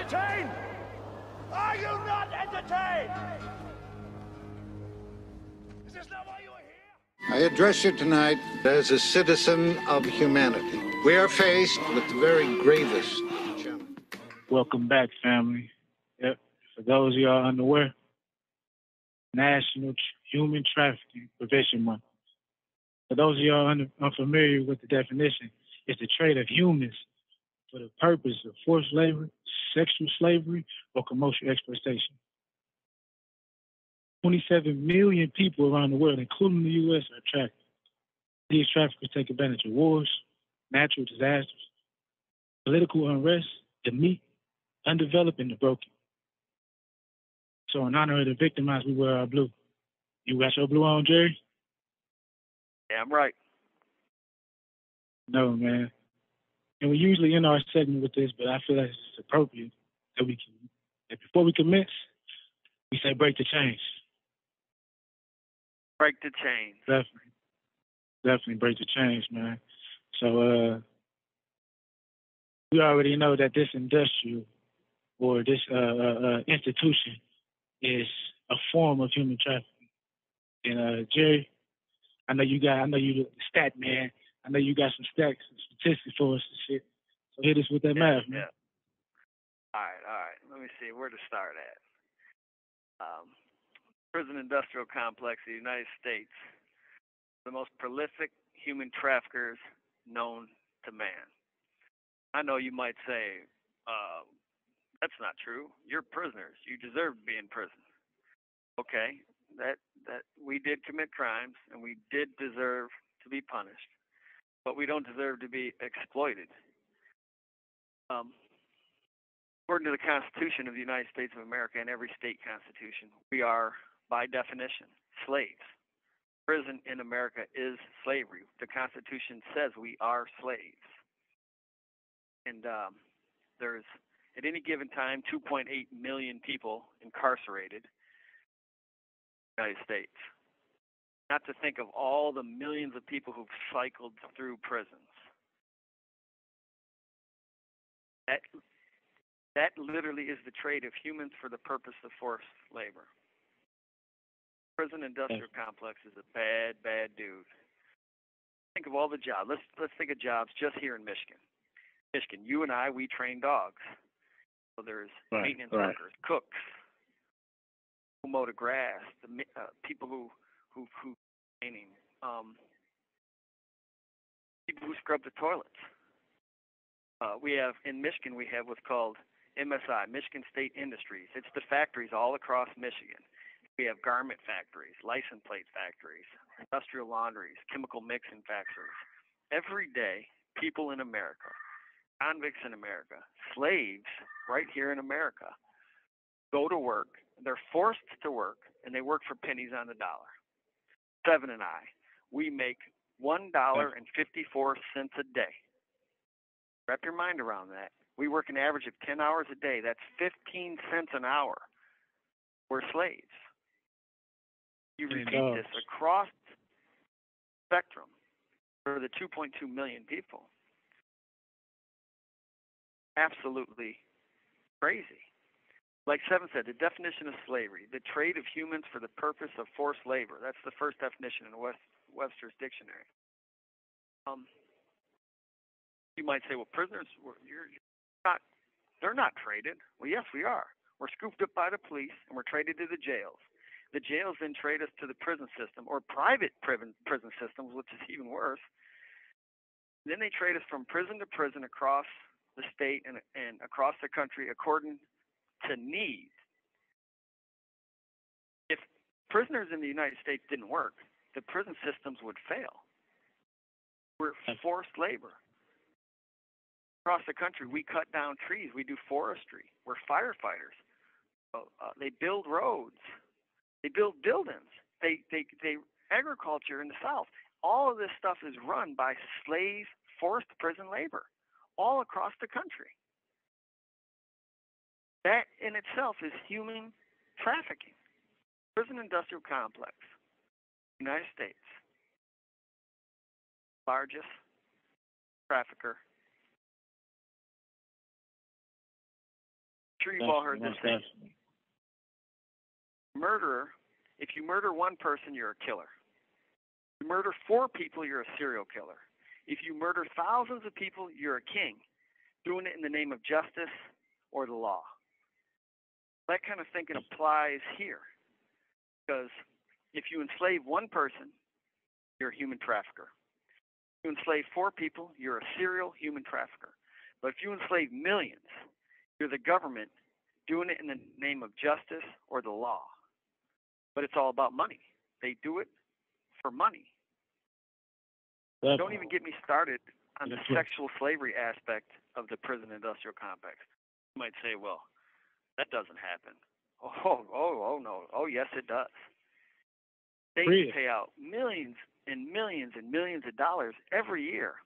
entertained? Are you not entertained? Is this not why you are here? I address you tonight as a citizen of humanity. We are faced with the very gravest challenge. Welcome back, family. Yep. For those of y'all unaware, National Human Trafficking Prevention Month. For those of y'all unfamiliar with the definition, it's the trade of humans for the purpose of forced labor, sexual slavery, or commercial exploitation. 27 million people around the world, including the U.S., are trafficked. These traffickers take advantage of wars, natural disasters, political unrest, the meek, undeveloped, and the broken. So in honor of the victimized, we wear our blue. You got your blue on, Jerry? Yeah, I'm right. No, man. And we usually end our segment with this, but I feel like it's appropriate that before we commence, we say break the chains. Break the chains. Definitely break the chains, man. So we already know that this industrial or this institution is a form of human trafficking. And Jerry, I know you the stat man. I know you got some statistics for us and shit. So hit us with that math, man. Yeah. All right. Let me see where to start at. Prison industrial complex of the United States, the most prolific human traffickers known to man. I know you might say, that's not true. You're prisoners. You deserve to be in prison. Okay, that we did commit crimes and we did deserve to be punished, but we don't deserve to be exploited. According to the Constitution of the United States of America and every state constitution, we are, by definition, slaves. Prison in America is slavery. The Constitution says we are slaves. And there's, at any given time, 2.8 million people incarcerated in the United States. Not to think of all the millions of people who've cycled through prisons. That literally is the trade of humans for the purpose of forced labor. Prison industrial complex is a bad, bad dude. Think of all the jobs. Let's think of jobs just here in Michigan. Michigan, you and I, we train dogs. So there's maintenance workers, cooks, who mow the grass, the people who cleaning, people who scrub the toilets. We have in Michigan, we have what's called MSI, Michigan State Industries. It's the factories all across Michigan. We have garment factories, license plate factories, industrial laundries, chemical mixing factories. Every day, people in America, convicts in America, slaves right here in America, go to work. They're forced to work, and they work for pennies on the dollar. Seven and I, we make $1.54 a day. Wrap your mind around that. We work an average of 10 hours a day. That's 15 cents an hour. We're slaves. You repeat this across the spectrum for the 2.2 million people. Absolutely crazy. Like Seven said, the definition of slavery, the trade of humans for the purpose of forced labor. That's the first definition in Webster's dictionary. You might say, well, prisoners, they're not traded. Well, yes, we are. We're scooped up by the police, and we're traded to the jails. The jails then trade us to the prison system, or private prison systems, which is even worse. Then they trade us from prison to prison across the state and across the country according to need. If prisoners in the United States didn't work, the prison systems would fail. We're forced labor. Across the country, we cut down trees. We do forestry. We're firefighters. They build roads. They build buildings. They agriculture in the South. All of this stuff is run by slave forced prison labor all across the country. That in itself is human trafficking. Prison industrial complex, United States, largest trafficker. sure you've all heard this Most saying. definitely. Murderer, if you murder one person, you're a killer. If you murder 4 people, you're a serial killer. If you murder thousands of people, you're a king, doing it in the name of justice or the law. That kind of thinking applies here. Because if you enslave one person, you're a human trafficker. If you enslave 4 people, you're a serial human trafficker. But if you enslave millions, you're the government doing it in the name of justice or the law. But it's all about money. They do it for money. Definitely. Don't even get me started on the sexual slavery aspect of the prison industrial complex. You might say, well, that doesn't happen. Oh no. Oh, yes, it does. They pay out millions and millions and millions of dollars every year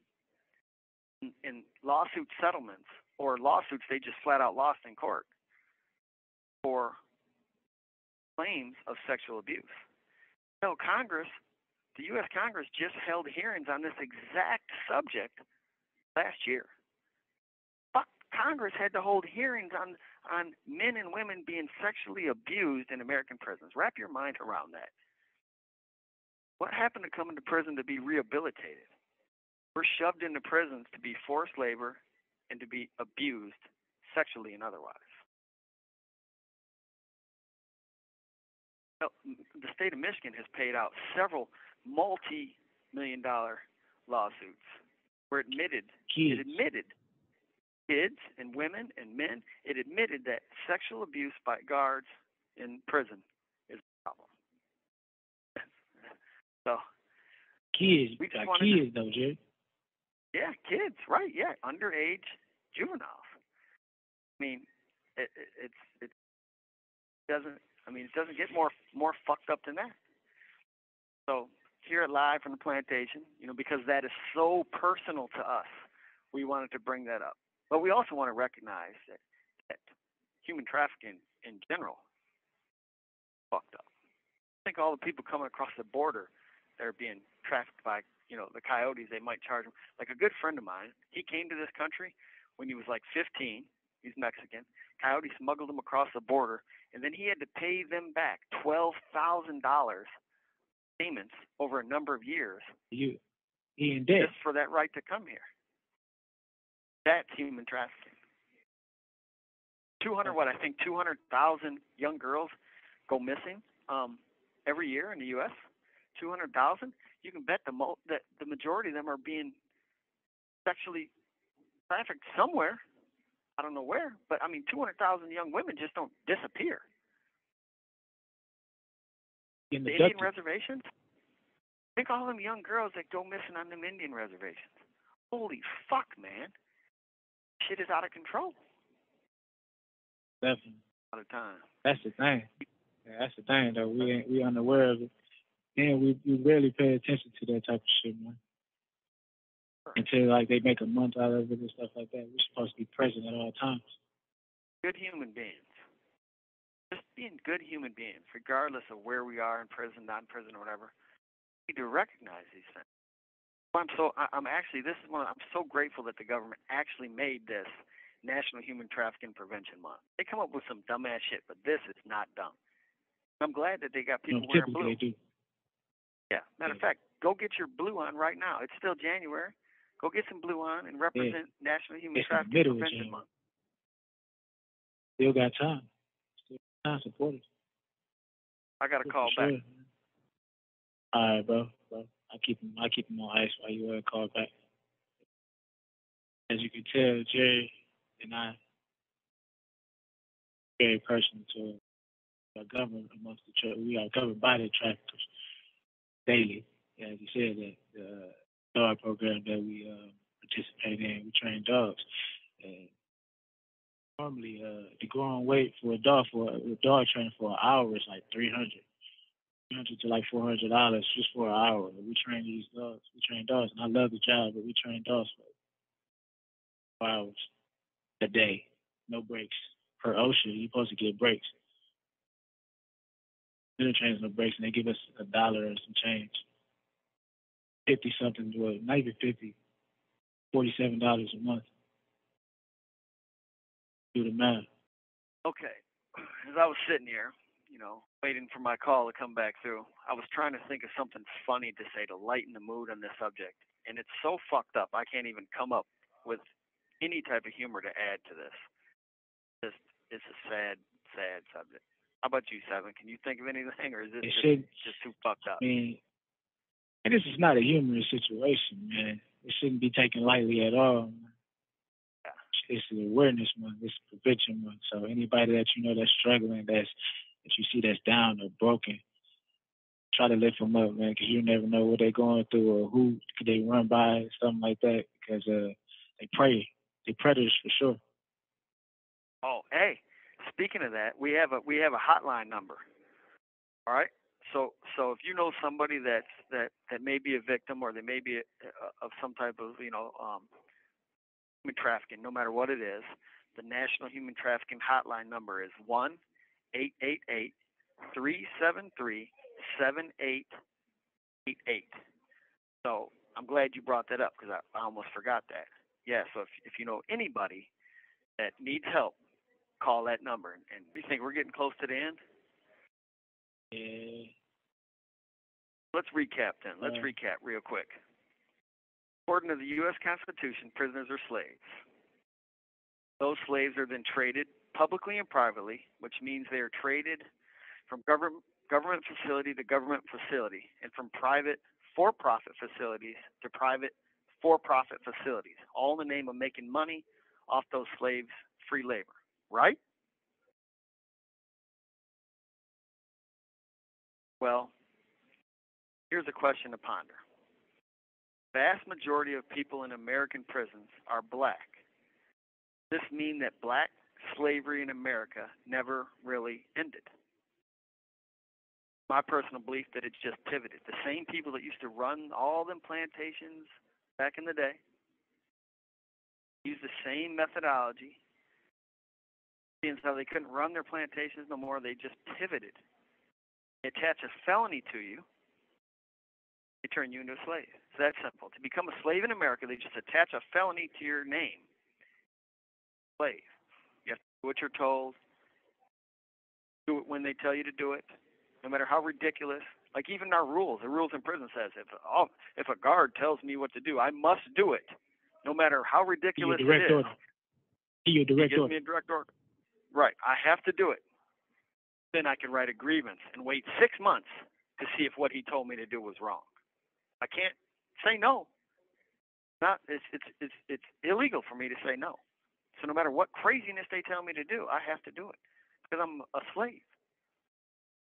in lawsuit settlements or lawsuits they just flat out lost in court for claims of sexual abuse. So Congress, the U.S. Congress just held hearings on this exact subject last year. Fuck, Congress had to hold hearings on men and women being sexually abused in American prisons. Wrap your mind around that. What happened to coming to prison to be rehabilitated? We're shoved into prisons to be forced labor and to be abused sexually and otherwise. Well, the state of Michigan has paid out several multi-million-dollar lawsuits where it admitted kids and women and men, it admitted that sexual abuse by guards in prison is a problem. So kids, though, Jay. Yeah, kids, right? Yeah, underage juveniles. I mean, it doesn't. I mean, it doesn't get more fucked up than that. So here at Live from the Plantation, because that is so personal to us, we wanted to bring that up. But we also want to recognize that human trafficking in general is fucked up. I think all the people coming across the border that are being trafficked by, the coyotes, they might charge them. Like a good friend of mine, he came to this country when he was like 15. He's Mexican. Coyote smuggled him across the border, and then he had to pay them back $12,000 payments over a number of years. He in debt just for that right to come here. That's human trafficking. 200,000 young girls go missing every year in the U.S. 200,000. You can bet the majority of them are being sexually trafficked somewhere. I don't know where, but 200,000 young women just don't disappear. The Indian reservations? Think all them young girls that go missing on them Indian reservations. Holy fuck, man. Shit is out of control. Definitely. All the time. That's the thing. Yeah, that's the thing, though. We unaware of it. And we rarely pay attention to that type of shit, man. Sure. Until, they make a month out of it and stuff like that. We're supposed to be present at all times. Good human beings. Just being good human beings, regardless of where we are in prison, not in prison, or whatever. We need to recognize these things. I'm so grateful that the government actually made this National Human Trafficking Prevention Month. They come up with some dumbass shit, but this is not dumb. I'm glad that they got people wearing blue. They do. Yeah. Matter of fact, go get your blue on right now. It's still January. Go get some blue on and represent National Human Trafficking Prevention Month. Still got time. Still got time, support it. I got a call back. All right, bro. I keep him on ice while you call back. As you can tell, Jerry and I very personal to our government amongst we are governed by the traffickers daily. As you said, that the dog program that we participate in, we train dogs. And normally, the going weight for a dog training for an hour is like $300 to like $400 just for an hour. We train these dogs. We train dogs, and I love the job, but we train dogs for 4 hours a day, no breaks. Per OSHA, you're supposed to get breaks. Middle trains no breaks, and they give us $1 and some change. 50-something, well, not even 50, $47 a month. Do the math. Okay. As I was sitting here, waiting for my call to come back through, I was trying to think of something funny to say to lighten the mood on this subject. And it's so fucked up, I can't even come up with any type of humor to add to this. It's a sad, sad subject. How about you, Seven? Can you think of anything, or is this just too fucked up? I mean, this is not a humorous situation, man. It shouldn't be taken lightly at all. Yeah. It's an awareness month. It's a prevention month. So anybody that you know that's struggling, that you see that's down or broken, try to lift them up, man, because you never know what they're going through or who could they run by, something like that, because they prey. They're predators for sure. Oh, hey, speaking of that, we have a hotline number. All right. So if you know somebody that may be a victim, or they may be of some type of human trafficking, no matter what it is, the National Human Trafficking Hotline number is 1-888-373-7888. So I'm glad you brought that up, because I almost forgot that. Yeah. So if you know anybody that needs help, call that number. And you think we're getting close to the end? Yeah. Let's recap then. Let's recap real quick. According to the U.S. Constitution, prisoners are slaves. Those slaves are then traded publicly and privately, which means they are traded from government facility to government facility, and from private for-profit facilities to private for-profit facilities, all in the name of making money off those slaves' free labor. Right? Well, here's a question to ponder. The vast majority of people in American prisons are black. Does this mean that black slavery in America never really ended? My personal belief that it's just pivoted. The same people that used to run all them plantations back in the day used the same methodology. Seeing how they couldn't run their plantations no more, they just pivoted. They attach a felony to you, they turn you into a slave. It's that simple. To become a slave in America, they just attach a felony to your name. Slave. You have to do what you're told. Do it when they tell you to do it, no matter how ridiculous. Like even our rules, the rules in prison says if a guard tells me what to do, I must do it, no matter how ridiculous it is. Order. He gives me a direct order. Right. I have to do it. Then I can write a grievance and wait 6 months to see if what he told me to do was wrong. I can't say no. It's illegal for me to say no. So no matter what craziness they tell me to do, I have to do it because I'm a slave.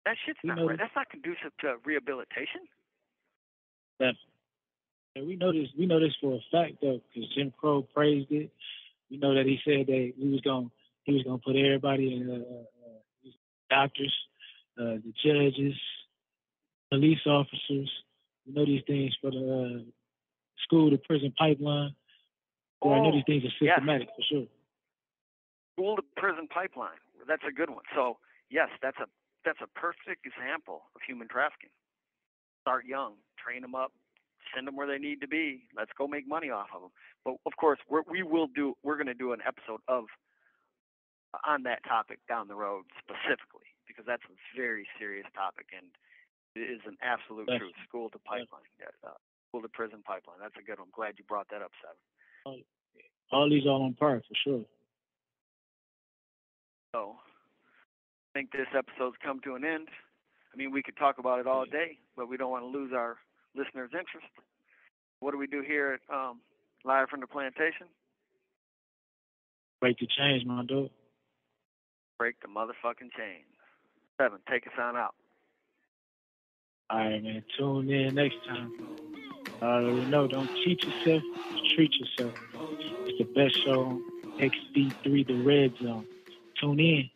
That shit's not right. That's not conducive to rehabilitation. Definitely. We know this for a fact though, because Jim Crow praised it. We know that he said that he was gonna put everybody in doctors, the judges, police officers. We know these things for the school to prison pipeline. So I know these things are systematic for sure. School to prison pipeline. That's a good one. So yes, that's a perfect example of human trafficking. Start young, train them up, send them where they need to be. Let's go make money off of them. But of course, we're going to do an episode on that topic down the road specifically, because that's a very serious topic and it is an absolute truth. School to pipeline, school to prison pipeline. That's a good one. I'm glad you brought that up, Seven. All these are on par for sure. So I think this episode's come to an end. I mean, we could talk about it all day, but we don't want to lose our listeners' interest. What do we do here at Live from the Plantation? Break the chains, my dude. Break the motherfucking chains. Seven, take us on out. All right, man. Tune in next time. I already know. Don't cheat yourself. Treat yourself. It's the best show on XD3, the Red Zone. Tune in.